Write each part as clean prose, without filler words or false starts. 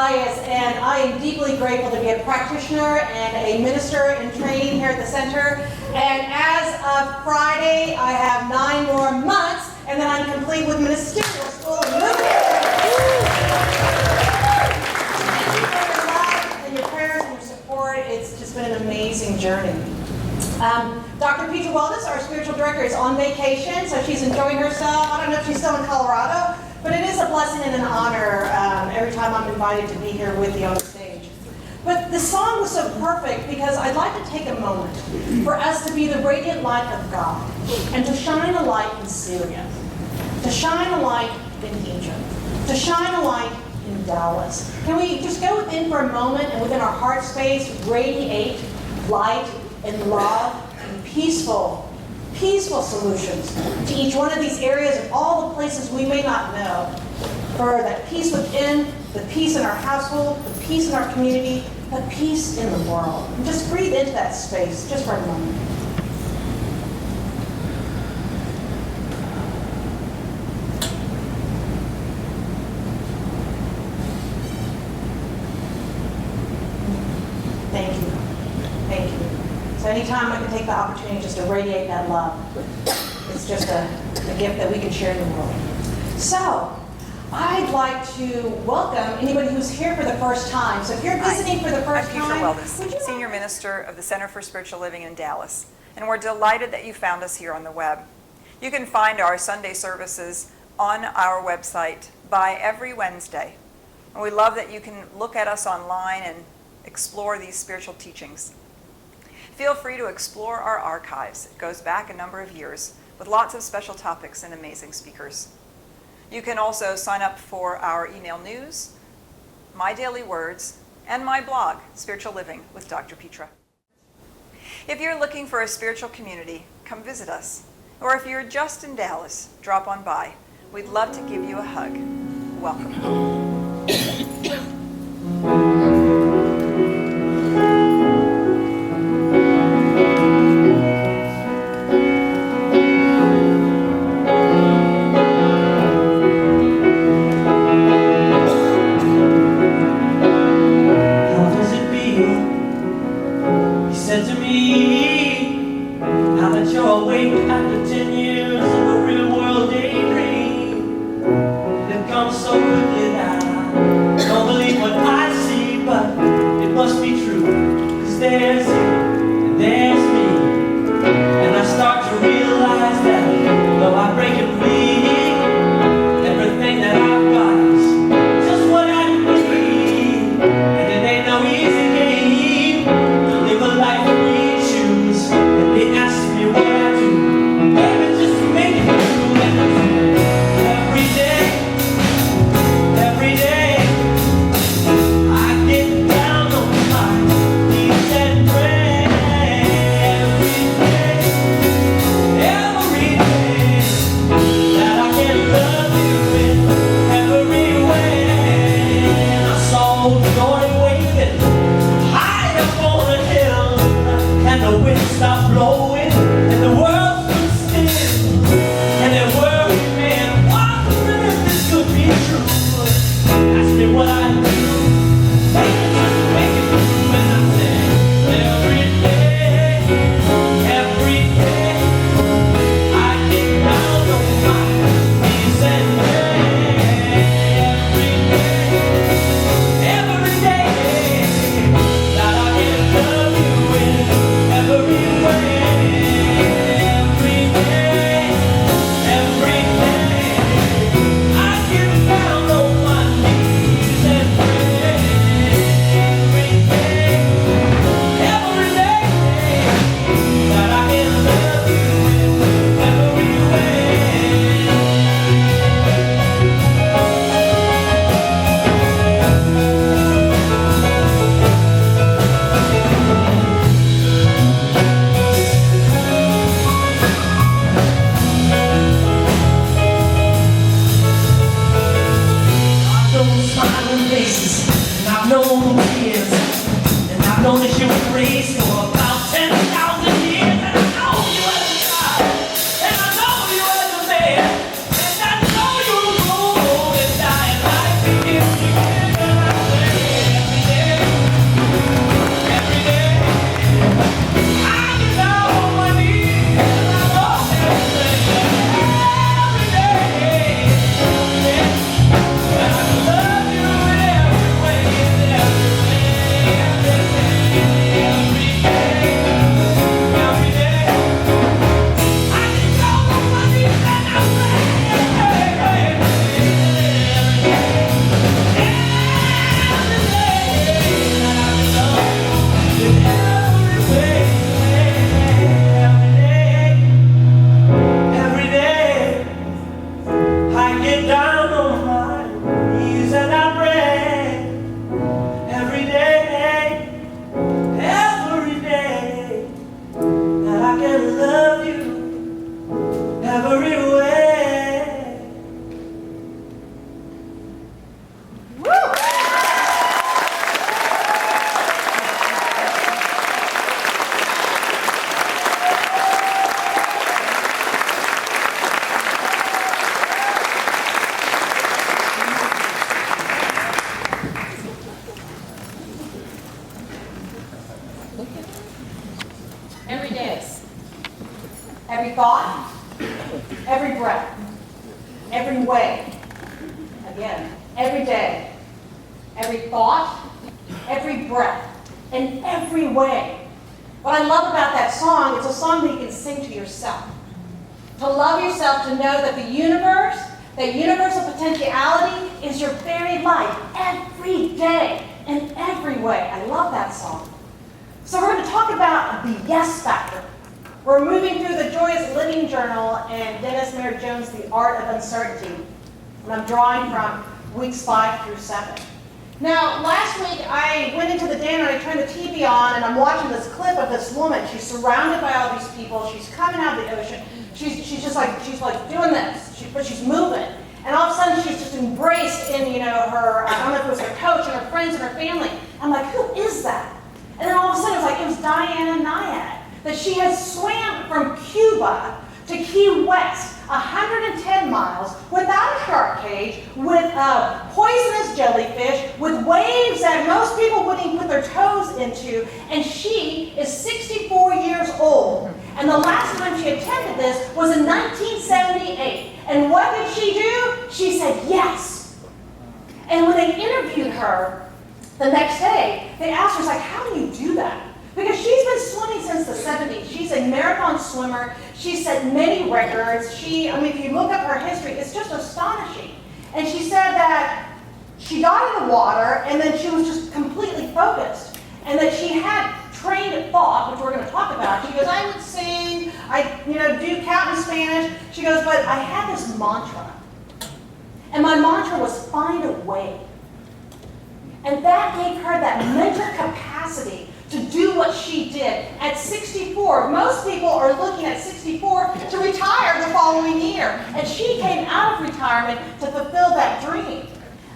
TheYes, and I am deeply grateful to be a practitioner and a minister in training here at the center. And as of Friday, I have 9 more months, and then I'm complete with ministerial school and moving. Thank you for your love and your prayers and your support. It's just been an amazing journey. Dr. Veronica Valles, our spiritual director, is on vacation, so she's enjoying herself. I don't know if she's still in Colorado, but it is a blessing and an honor every time I'm invited to be here with you on stage. But the song was so perfect because I'd like to take a moment for us to be the radiant light of God and to shine a light in Syria, to shine a light in Egypt, to shine a light in Dallas. Can we just go within for a moment and within our heart space radiate light and love and peaceful solutions to each one of these areas and all the places we may not know, for that peace within, the peace in our household, the peace in our community, the peace in the world. And just breathe into that space just for a moment. Thank you. Thank you. So anytime I can take the opportunity just to radiate that love, it's just a gift that we can share in the world. So, I'd like to welcome anybody who's here for the first time. So if you're visiting for the first time, I'm Future Wellness, Senior Minister of the Center for Spiritual Living in Dallas, and we're delighted that you found us here on the web. You can find our Sunday services on our website by every Wednesday, and we love that you can look at us online and explore these spiritual teachings. Feel free to explore our archives. It goes back a number of years with lots of special topics and amazing speakers. You can also sign up for our email news, My Daily Words, and my blog, Spiritual Living with Dr. Petra. If you're looking for a spiritual community, come visit us. Or if you're just in Dallas, drop on by. We'd love to give you a hug. Welcome. After 10 years of a real world daydream, it comes so quickly that get down on my knees and I pray every day, that I can love you every way. Woo! Every day, every thought, every breath, every way. Again, every day, every thought, every breath, and every way. What I love about that song, it's a song that you can sing to yourself. To love yourself, to know that the universe, that universal potentiality is your very life every day and every way. I love that song. So we're going to talk about the yes factor. We're moving through the Joyous Living Journal and Dennis Merritt Jones' The Art of Uncertainty. And I'm drawing from weeks 5 through 7. Now, last week I went into the dinner and I turned the TV on and I'm watching this clip of this woman. She's surrounded by all these people. She's coming out of the ocean. She's like doing this, but she's moving. And all of a sudden she's just embraced in, her, I don't know if it was her coach and her friends and her family. I'm like, who is that? And then all of a sudden it was Diana Nyad, that she has swam from Cuba to Key West, 110 miles, without a shark cage, with poisonous jellyfish, with waves that most people wouldn't even put their toes into, and she is 64 years old. And the last time she attended this was in 1978. And what did she do? She said yes. And when they interviewed her the next day, they asked her, how do you do that? Because she's been swimming since the 70s. She's a marathon swimmer. She set many records. If you look up her history, it's just astonishing. And she said that she got in the water and then she was just completely focused. And that she had trained thought, which we're going to talk about. She goes, I would sing, do count in Spanish. She goes, but I had this mantra. And my mantra was find a way. And that gave her that mental capacity to do what she did at 64. Most people are looking at 64 to retire the following year. And she came out of retirement to fulfill that dream.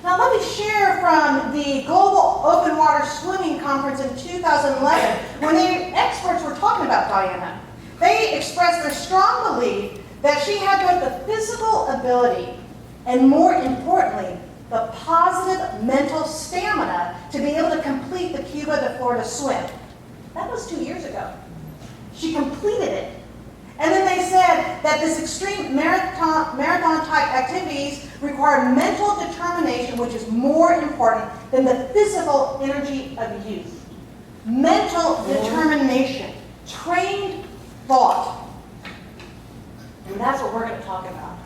Now let me share from the Global Open Water Swimming Conference in 2011, when the experts were talking about Diana. They expressed their strong belief that she had both the physical ability and, more importantly, the positive mental stamina to be able to complete the Cuba to Florida swim. That was 2 years ago. She completed it. And then they said that this extreme marathon-type activities require mental determination, which is more important than the physical energy of youth. Mental determination, trained thought. And that's what we're going to talk about.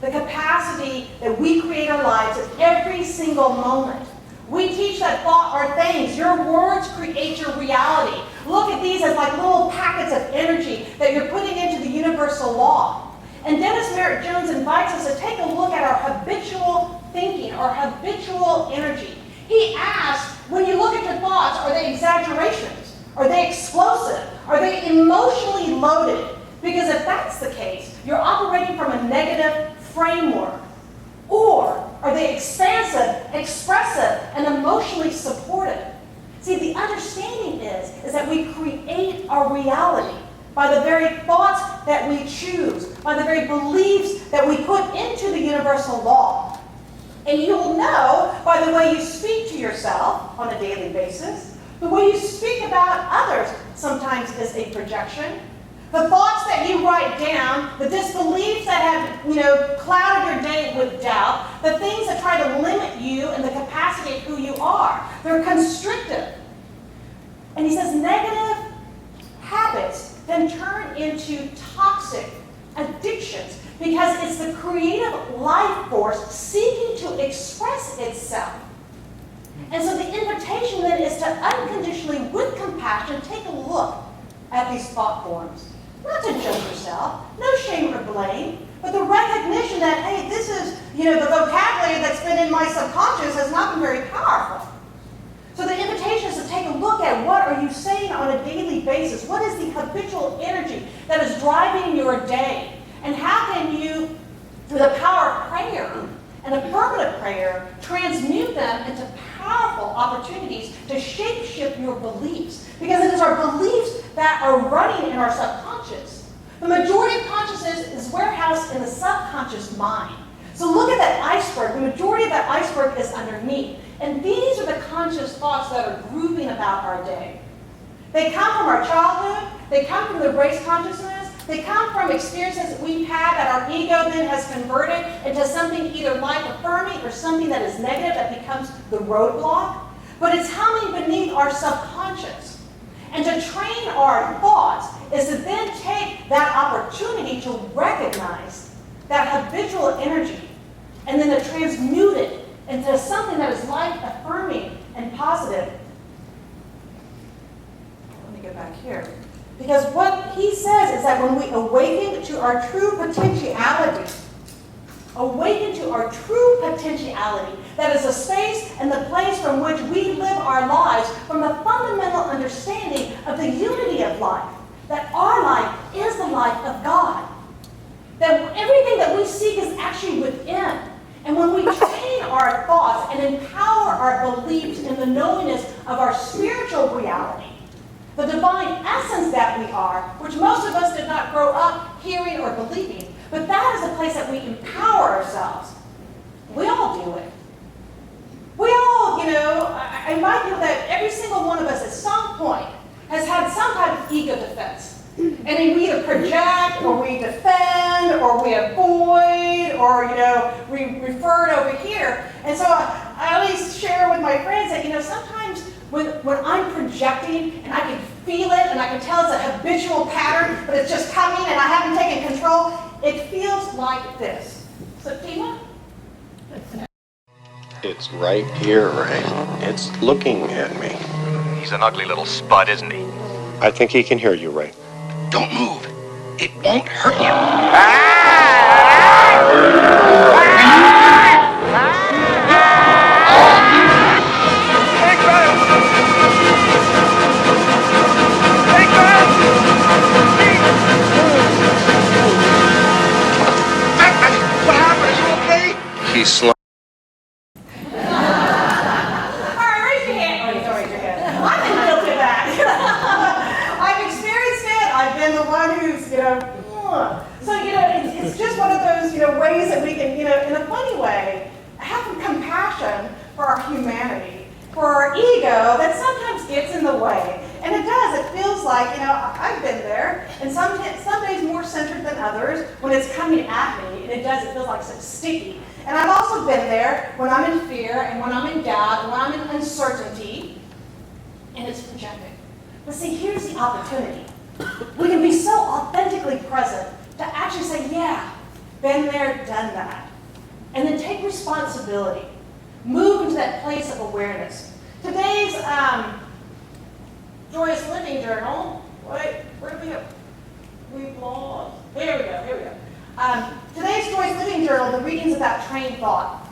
The capacity that we create our lives at every single moment. We teach that thought are things. Your words create your reality. Look at these as like little packets of energy that you're putting into the universal law. And Dennis Merritt Jones invites us to take a look at our habitual thinking, our habitual energy. He asks, when you look at your thoughts, are they exaggerations? Are they explosive? Are they emotionally loaded? Because if that's the case, you're operating from a negative framework. Or are they expansive, expressive, and emotionally supportive? See, the understanding is that we create our reality by the very thoughts that we choose, by the very beliefs that we put into the universal law. And you'll know by the way you speak to yourself on a daily basis, the way you speak about others sometimes is a projection. The thoughts that you write down, the disbeliefs that have, clouded your day with doubt, the things that try to limit you and the capacity of who you are, they're constrictive. And he says negative habits then turn into toxic addictions because it's the creative life force seeking to express itself. And so the invitation then is to unconditionally, with compassion, take a look at these thought forms. Not to judge yourself, no shame or blame, but the recognition recognition that, hey, this is, the vocabulary that's been in my subconscious has not been very powerful. So the invitation is to take a look at what are you saying on a daily basis? What is the habitual energy that is driving your day? And how can you, through the power of prayer and affirmative prayer, transmute them into powerful opportunities to shape-shift your beliefs? Because it is our beliefs that are running in our subconscious. The majority of consciousness is warehoused in the subconscious mind. So look at that iceberg. The majority of that iceberg is underneath. And these are the conscious thoughts that are grooving about our day. They come from our childhood. They come from the race consciousness. They come from experiences that we've had that our ego then has converted into something either life-affirming or something that is negative that becomes the roadblock. But it's humming beneath our subconscious. And to train our thoughts is to then take that opportunity to recognize that habitual energy and then to transmute it into something that is life-affirming and positive. Let me get back here. Because what he says is that when we awaken to our true potentiality, that is a space and the place from which we live our lives from the fundamental understanding of the unity of life, that our life is the life of God, that everything that we seek is actually within. And when we train our thoughts and empower our beliefs in the knowingness of our spiritual reality, the divine essence that we are, which most of us did not grow up hearing or believing, but that is the place that we empower ourselves. We all do it. We all, I invite you that every single one of us at some point has had some type of ego defense. And we either project, or we defend, or we avoid, or, we refer it over here. And so I always share with my friends that, sometimes when I'm projecting and I can feel it and I can tell it's a habitual pattern, but it's just coming and I haven't taken control, it feels like this. So, Tima? It's right here, Ray. It's looking at me. He's an ugly little spud, isn't he? I think he can hear you, Ray. Don't move. It won't hurt you. What happened? Are you okay? He's slow. All right, raise your hand. Oh, you don't raise your hand. I've been guilty of that. I've experienced it. I've been the one who's, So, it's just one of those, ways that we can, in a funny way, have compassion for our humanity, for our ego that sometimes gets in the way. And it does. It feels like, I've been there. And some days more centered than others when it's coming at me. And it does. It feels like it's sticky. And I've also been there when I'm in fear and when I'm in doubt and when I'm in uncertainty. And it's projecting. But see, here's the opportunity. We can be so authentically present to actually say, yeah, been there, done that. And then take responsibility. Move into that place of awareness. Today's Joyous Living Journal. Wait, where did we go? We've lost. Here we go. Today's Joyous Living Journal, the readings about trained thought.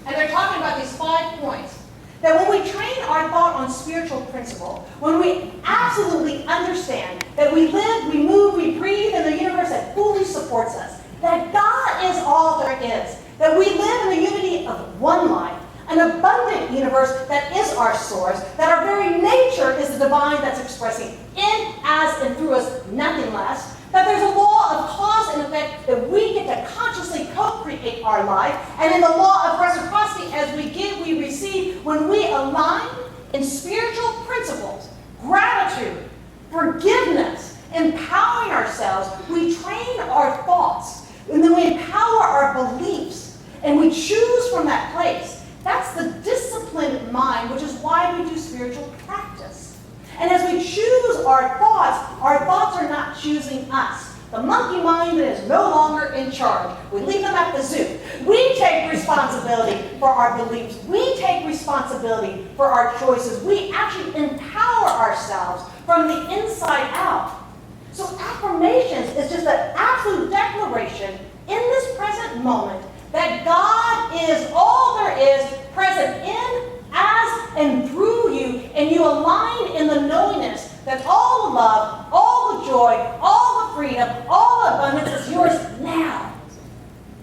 And they're talking about these 5 points. That when we train our thought on spiritual principle, when we absolutely understand that we live, we move, we breathe in the universe that fully supports us, that God is all there is, that we live in the unity of one life, an abundant universe that is our source, that our very nature is the divine that's expressing in, as, and through us, nothing less, that there's a law of cause and effect that we get to consciously co-create our life, and in the law of reciprocity, as we give, we receive, when we align in spiritual principles, gratitude, forgiveness, empowering ourselves, we train our thoughts, and then we empower our beliefs, and we choose from that place. That's the disciplined mind, which is why we do spiritual practice. And as we choose our thoughts are not choosing us. The monkey mind is no longer in charge. We leave them at the zoo. We take responsibility for our beliefs. We take responsibility for our choices. We actually empower ourselves from the inside out. So affirmations is just an absolute declaration in this present moment, that God is all there is, present in, as, and through you, and you align in the knowingness that all the love, all the joy, all the freedom, all the abundance is yours now.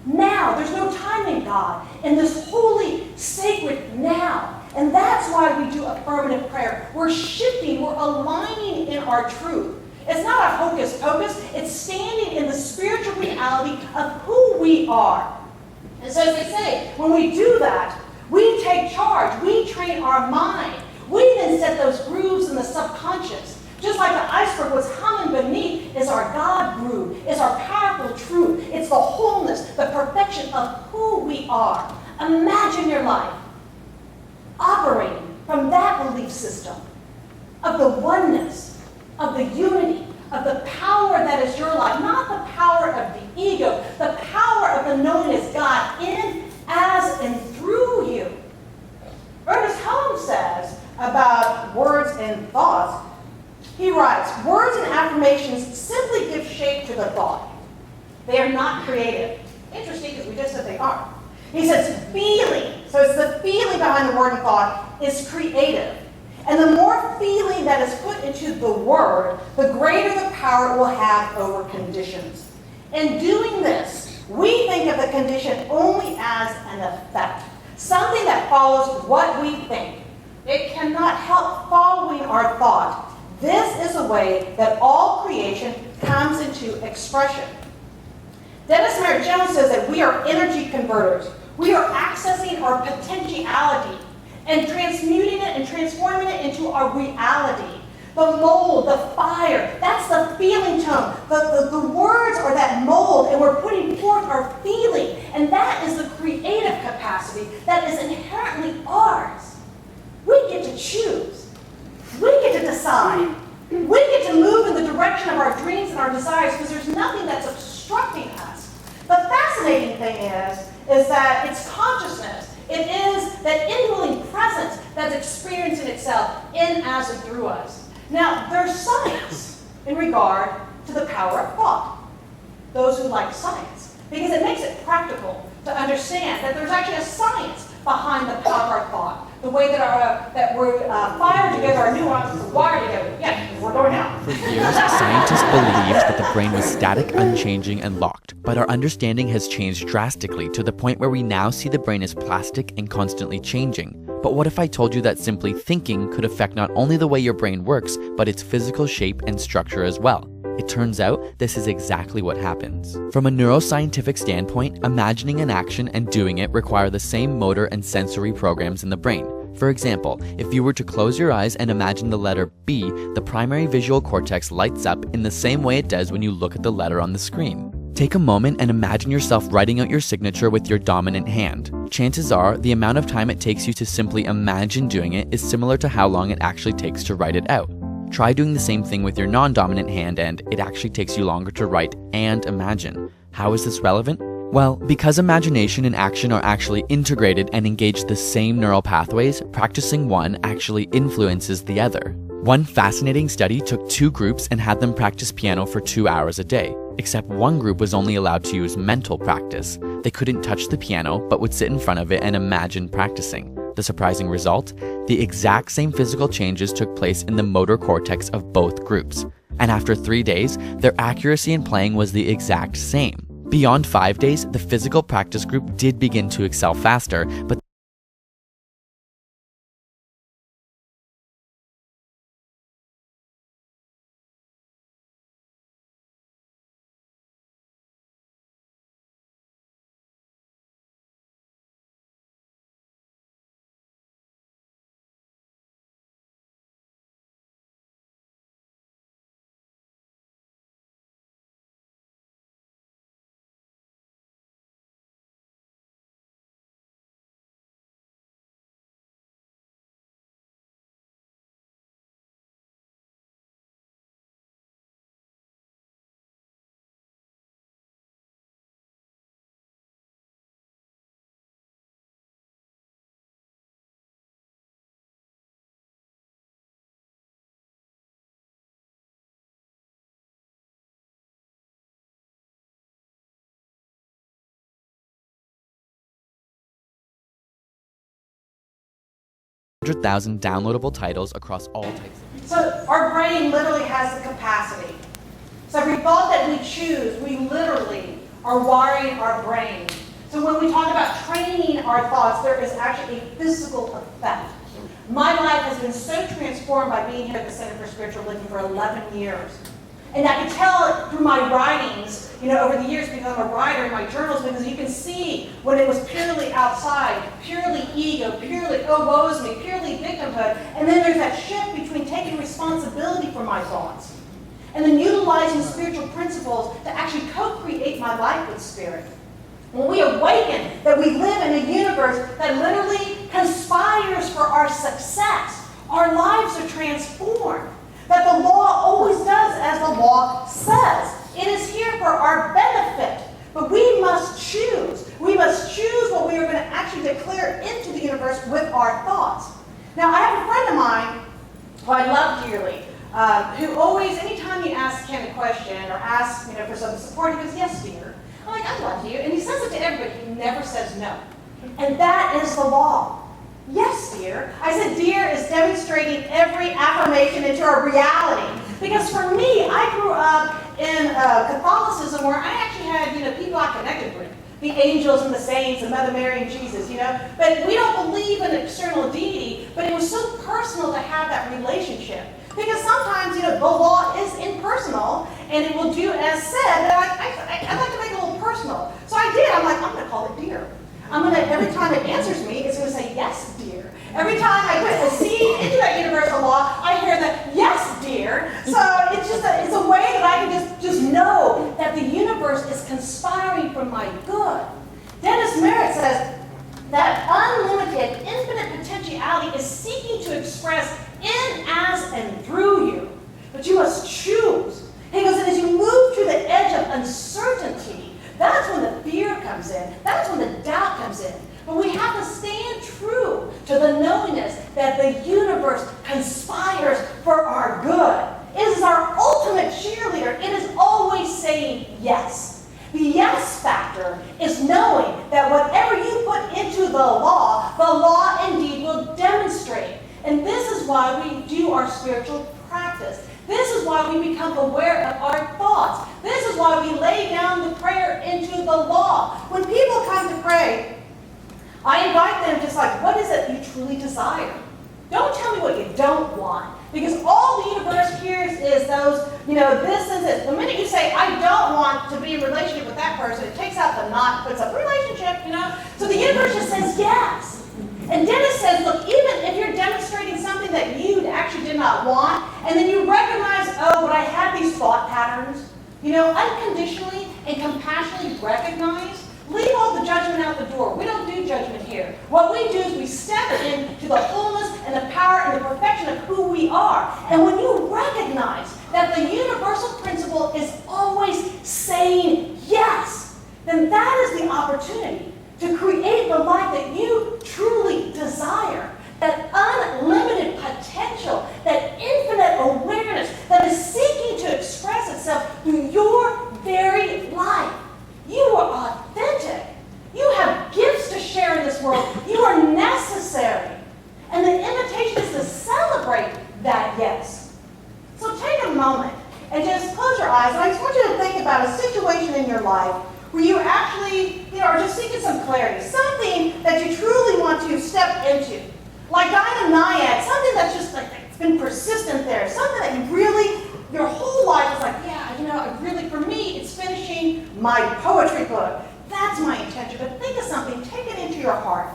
Now. There's no time in God, in this holy, sacred now. And that's why we do affirmative prayer. We're shifting, we're aligning in our truth. It's not a hocus pocus, it's standing in the spiritual reality of who we are. And so as they say, when we do that, we take charge, we train our mind. We then set those grooves in the subconscious. Just like the iceberg was humming beneath is our God groove, is our powerful truth. It's the wholeness, the perfection of who we are. Imagine your life operating from that belief system of the oneness, of the unity, of the power that is your life, not the power of the ego, the power of the knowingness God in, as, and through you. Ernest Holmes says about words and thoughts, he writes, words and affirmations simply give shape to the thought. They are not creative. Interesting, because we just said they are. He says feeling, so it's the feeling behind the word and thought, is creative. And the more feeling that is put into the word, the greater the power it will have over conditions. In doing this, we think of the condition only as an effect, something that follows what we think. It cannot help following our thought. This is a way that all creation comes into expression. Dennis Merritt Jones says that we are energy converters. We are accessing our potentiality and transmuting it and transforming it into our reality. The mold, the fire, that's the feeling tone. The words are that mold, and we're putting forth our feeling. And that is the creative capacity that is inherently ours. We get to choose. We get to decide. We get to move in the direction of our dreams and our desires because there's nothing that's obstructing us. The fascinating thing is that it's consciousness. It is that indwelling presence that's experiencing itself in, as, and through us. Now, there's science in regard to the power of thought. Those who like science, because it makes it practical to understand that there's actually a science behind the power of thought. The way that we're fired together, our neurons are wired together. Yeah, we're going out. For years, scientists believed that the brain was static, unchanging, and locked. But our understanding has changed drastically to the point where we now see the brain as plastic and constantly changing. But what if I told you that simply thinking could affect not only the way your brain works, but its physical shape and structure as well? It turns out this is exactly what happens. From a neuroscientific standpoint, imagining an action and doing it require the same motor and sensory programs in the brain. For example, if you were to close your eyes and imagine the letter B, the primary visual cortex lights up in the same way it does when you look at the letter on the screen. Take a moment and imagine yourself writing out your signature with your dominant hand. Chances are, the amount of time it takes you to simply imagine doing it is similar to how long it actually takes to write it out. Try doing the same thing with your non-dominant hand and it actually takes you longer to write and imagine. How is this relevant? Well, because imagination and action are actually integrated and engage the same neural pathways, practicing one actually influences the other. One fascinating study took two groups and had them practice piano for 2 hours a day, except one group was only allowed to use mental practice. They couldn't touch the piano, but would sit in front of it and imagine practicing. The surprising result? The exact same physical changes took place in the motor cortex of both groups. And after 3 days, their accuracy in playing was the exact same. Beyond 5 days, the physical practice group did begin to excel faster, but 100,000 downloadable titles across all types of. So our brain literally has the capacity. So every thought that we choose, we literally are wiring our brain. So when we talk about training our thoughts, there is actually a physical effect. My life has been so transformed by being here at the Center for Spiritual Living for 11 years. And I can tell through my writings, over the years, because I'm a writer in my journals, because you can see when it was purely outside, purely ego, purely, oh, woe is me, purely victimhood. And then there's that shift between taking responsibility for my thoughts and then utilizing spiritual principles to actually co-create my life with Spirit. When we awaken that we live in a universe that literally conspires for our success, our lives are transformed. That the law always does as the law says. It is here for our benefit. But we must choose. We must choose what we are going to actually declare into the universe with our thoughts. Now, I have a friend of mine who I love dearly, who always, anytime you ask him a question or ask for some support, he goes, yes, dear. I'm like, I love you. And he says it to everybody. He never says no. And that is the law. Yes, dear. I said, dear is demonstrating every affirmation into a reality. Because for me, I grew up in Catholicism where I actually had, people I connected with. The angels and the saints and Mother Mary and Jesus, But we don't believe in an external deity, but it was so personal to have that relationship. Because sometimes, the law is impersonal, and it will do as said, but I'd like to make it a little personal. So I did. I'm like, I'm going to call it dear. Every time it answers me, it's going to say, yes, dear. Every time I put a seed into that universal law, I hear that, yes, dear. So it's a way that I can just know that the universe is conspiring for my good. Dennis Merritt says that unlimited, infinite potentiality is seeking to express in, as, and through you. But you must choose. He goes, and as you move to the edge of uncertainty, that's when the fear comes in. That's when the doubt comes in. But we have to stand true to the knowingness that the universe conspires for our good. It is our ultimate cheerleader. It is always saying yes. The yes factor is knowing that whatever you put into the law indeed will demonstrate. And this is why we do our spiritual practice. This is why we become aware of our thoughts. This is why we lay down the prayer into the law. When people come to pray, I invite them just like, what is it you truly desire? Don't tell me what you don't want. Because all the universe hears is those, this and this. The minute you say, I don't want to be in a relationship with that person, it takes out the not, puts up relationship, So the universe just says yes. And Dennis says, look, even if you're demonstrating something that you actually did not want, and then you recognize, oh, but I had these thought patterns, unconditionally and compassionately recognize, leave all the judgment out the door. We don't do judgment here. What we do is we step into the wholeness and the power and the perfection of who we are. And when you recognize that the universal principle is always saying yes, then that is the opportunity to create the life that you truly desire. That unlimited potential, that infinite awareness that is seeking to express itself through your very life. You are authentic. You have gifts to share in this world. You are necessary. And the invitation is to celebrate that yes. So take a moment and just close your eyes. And I just want you to think about a situation in your life where you actually, are just seeking some clarity, something that you truly want to step into. Like Naiad, something that's just it's been persistent there, something that you really, your whole life is like, for me, it's finishing my poetry book. That's my intention. But think of something, take it into your heart.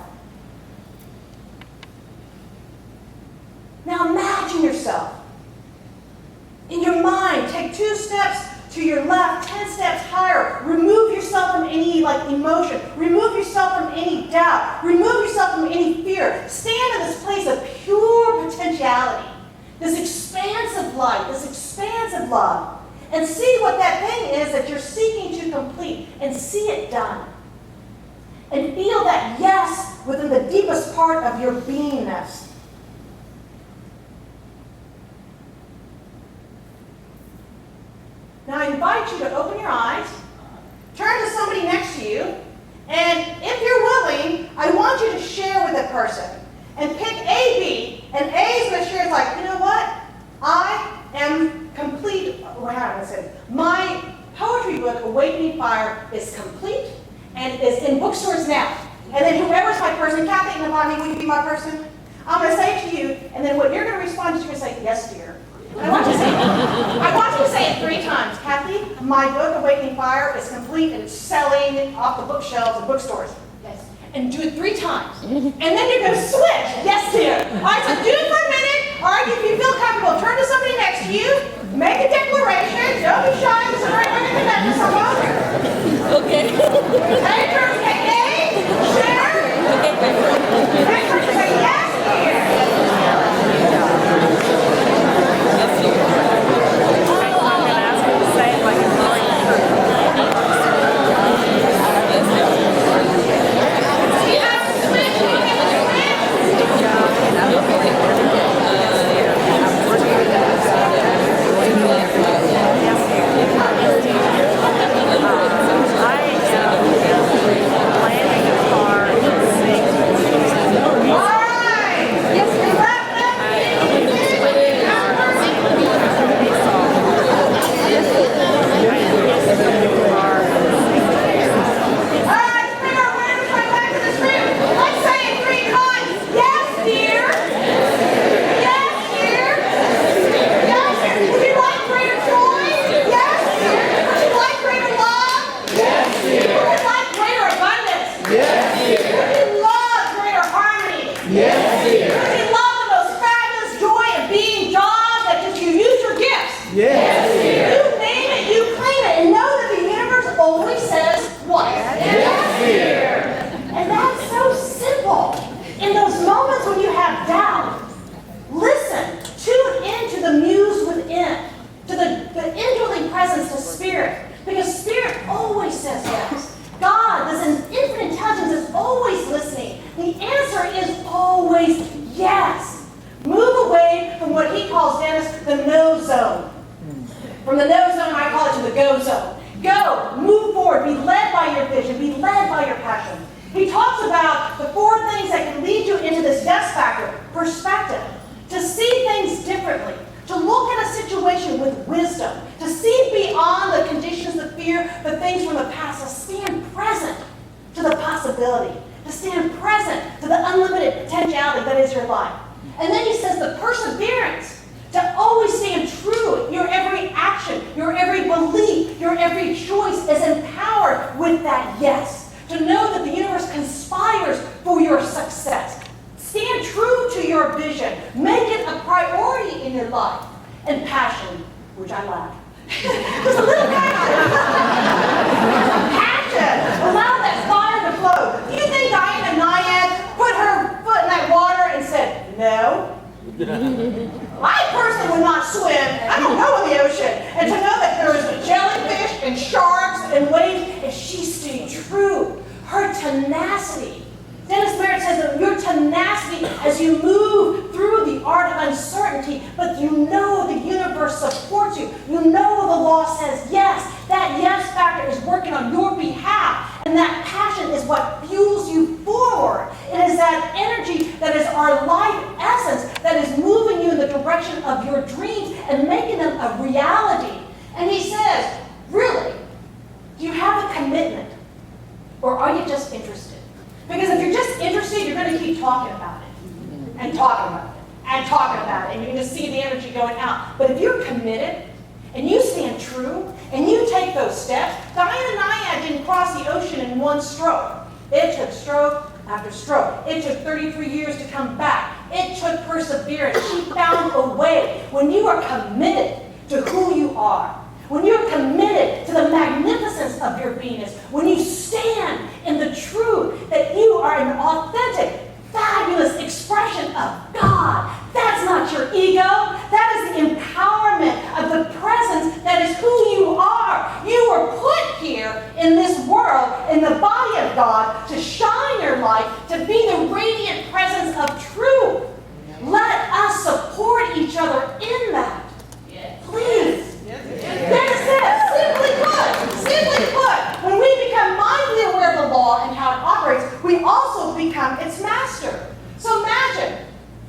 Now imagine yourself. In your mind, take 2 steps to your left, 10 steps higher. Remove yourself from any emotion. Remove yourself from any doubt. Remove yourself from any fear. Stand in this place of pure potentiality. This expansive light, this expansive love. And see what that thing is that you're seeking to complete. And see it done. And feel that yes within the deepest part of your beingness. Now I invite you to open your eyes, turn to somebody next to you, and if you're willing, I want you to share with that person. And pick A, B, And A is going to share, it's like, you know what? I am complete, or how do I say it? My poetry book, Awakening Fire, is complete and is in bookstores now. And then whoever's my person, Kathy and Navani, will you be my person? I'm going to say it to you, and then what you're going to respond is you're going to say, yes, dear. And I want you to say it 3 times. Kathy, my book, Awakening Fire, is complete and it's selling off the bookshelves and bookstores. Yes. And do it 3 times. And then you're going to switch. Yes, dear. All right, so do it for a minute. All right, if you feel comfortable, turn to somebody next to you, make a declaration. Don't be shy. This is right when you connect to someone. Okay. Take turn to say, hey, share. Take turn to say, yes, dear.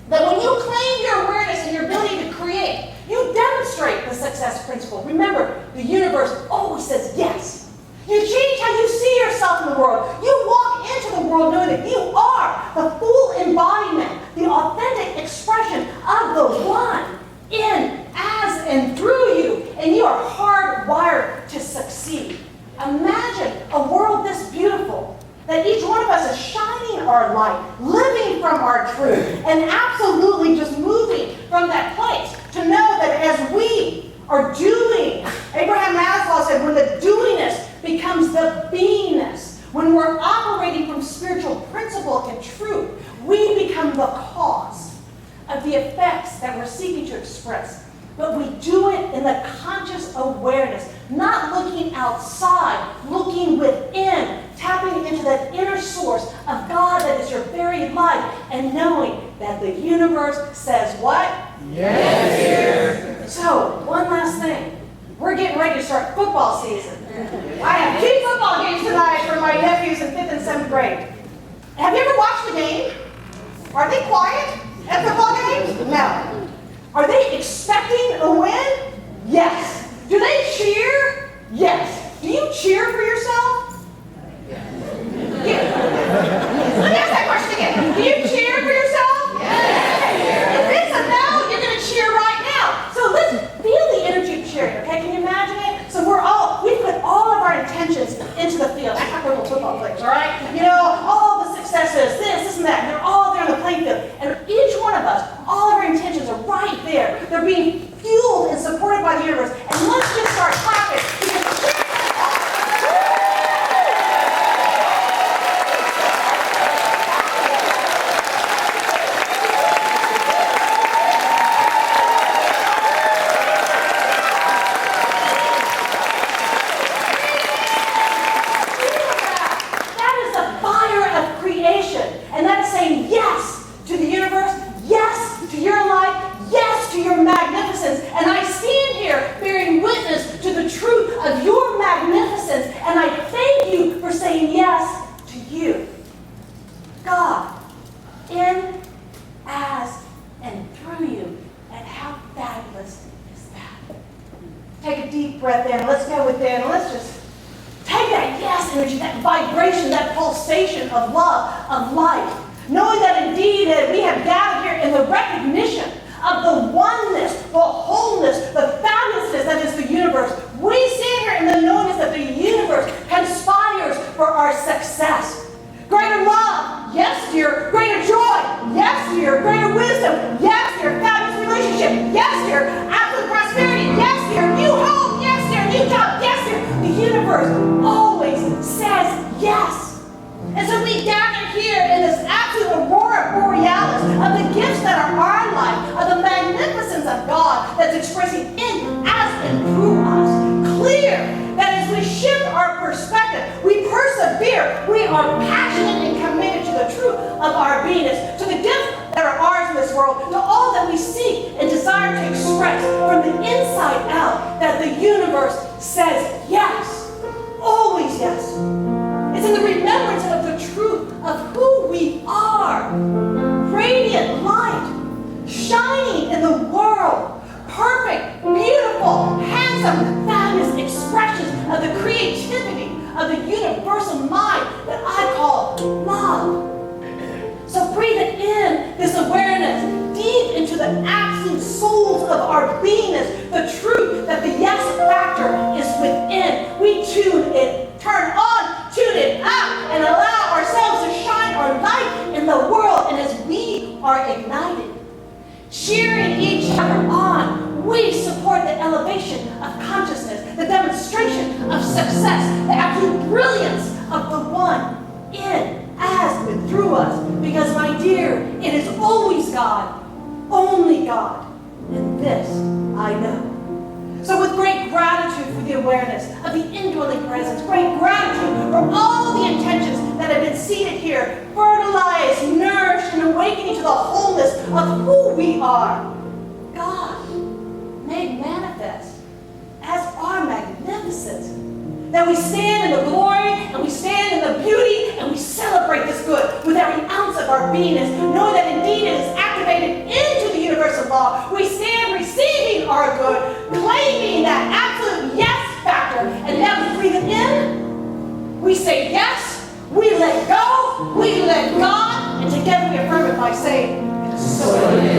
That when you claim your awareness and your ability to create, you demonstrate the success principle. Remember, the universe always says yes. You change how you see yourself in the world. You walk into the world knowing that you are the full embodiment, the authentic expression of the one in, as, and through you. And you are hardwired to succeed. Imagine a world this beautiful, that each one of us is shining our light, living from our truth, and absolutely just moving from that place to know that as we are doing, Abraham Maslow said, when the doingness becomes the beingness, when we're operating from spiritual principle and truth, we become the cause of the effects that we're seeking to express. But we do it in the conscious awareness, not looking outside, looking within, tapping into that inner source of God that is your very life, and knowing that the universe says what? Yes. So, one last thing. We're getting ready to start football season. I have 2 football games tonight for my nephews in 5th and 7th grade. Have you ever watched the game? Are they quiet at football games? No. Are they expecting a win? Yes. Do they cheer? Yes. Do you cheer for yourself? Yeah. Let me ask that question again. Do you cheer for yourself? Yes. If it's a no, you're going to cheer right now. So let's feel the energy of cheering, okay? Can you imagine it? So we put all of our intentions into the field. Act like we're little football players, all right? You know, all the successes, this and that, and they're all there on the playing field. And each one of us, all of our intentions are right there. They're being fueled and supported by the universe. And let's just start clapping. Because that is the fire of creation. And that's saying yes to the universe, yes to your life, yes to your magnificence. And I stand here bearing witness to the truth of your magnificence. And I thank you for saying yes to you. God, in, as, and through you. And how fabulous is that? Take a deep breath in. Let's go within. Let's just take that yes energy, that vibration, that pulsation of love, of life. Knowing that indeed that we have gathered here in the recognition of the oneness, the wholeness, the fabulousness that is the universe. We stand here in the knowingness that the universe conspires for our success. Greater love, yes dear. Greater joy, yes dear. Greater wisdom, yes dear. Fabulous relationship, yes dear. Absolute prosperity, yes dear. New home, yes dear. New job, yes dear. The universe always says yes. And so we gather here in this absolute aurora borealis of the gifts that are our life, of the magnificence of God that's expressing in, as, and through us. Clear that as we shift our perspective, we persevere, we are passionate and committed to the truth of our beingness, to the gifts that are ours in this world, to all that we seek and desire to express from the inside out, that the universe says yes, always yes. It's in the remembrance of the truth of who we are. Radiant light, shining in the world. Perfect, beautiful, handsome, fabulous expressions of the creativity of the universal mind that I call love. So breathe it in, this awareness, deep into the absolute souls of our beingness, the truth that the yes factor is within. We tune it, turn on, tune it up, and allow ourselves to shine our light in the world. And as we are ignited, cheering each other on, we support the elevation of consciousness, the demonstration of success, the absolute brilliance of the one in, as, and through us. Because, my dear, it is always God, only God, and this I know. So with great gratitude for the awareness of the indwelling presence, great gratitude for all the intentions that have been seated here, fertilized, nourished, and awakening to the wholeness of who we are, God made manifest as our magnificence. That we stand in the glory, and we stand in the beauty, and we celebrate this good with every ounce of our beingness, knowing that indeed it is activated by saying, so it is.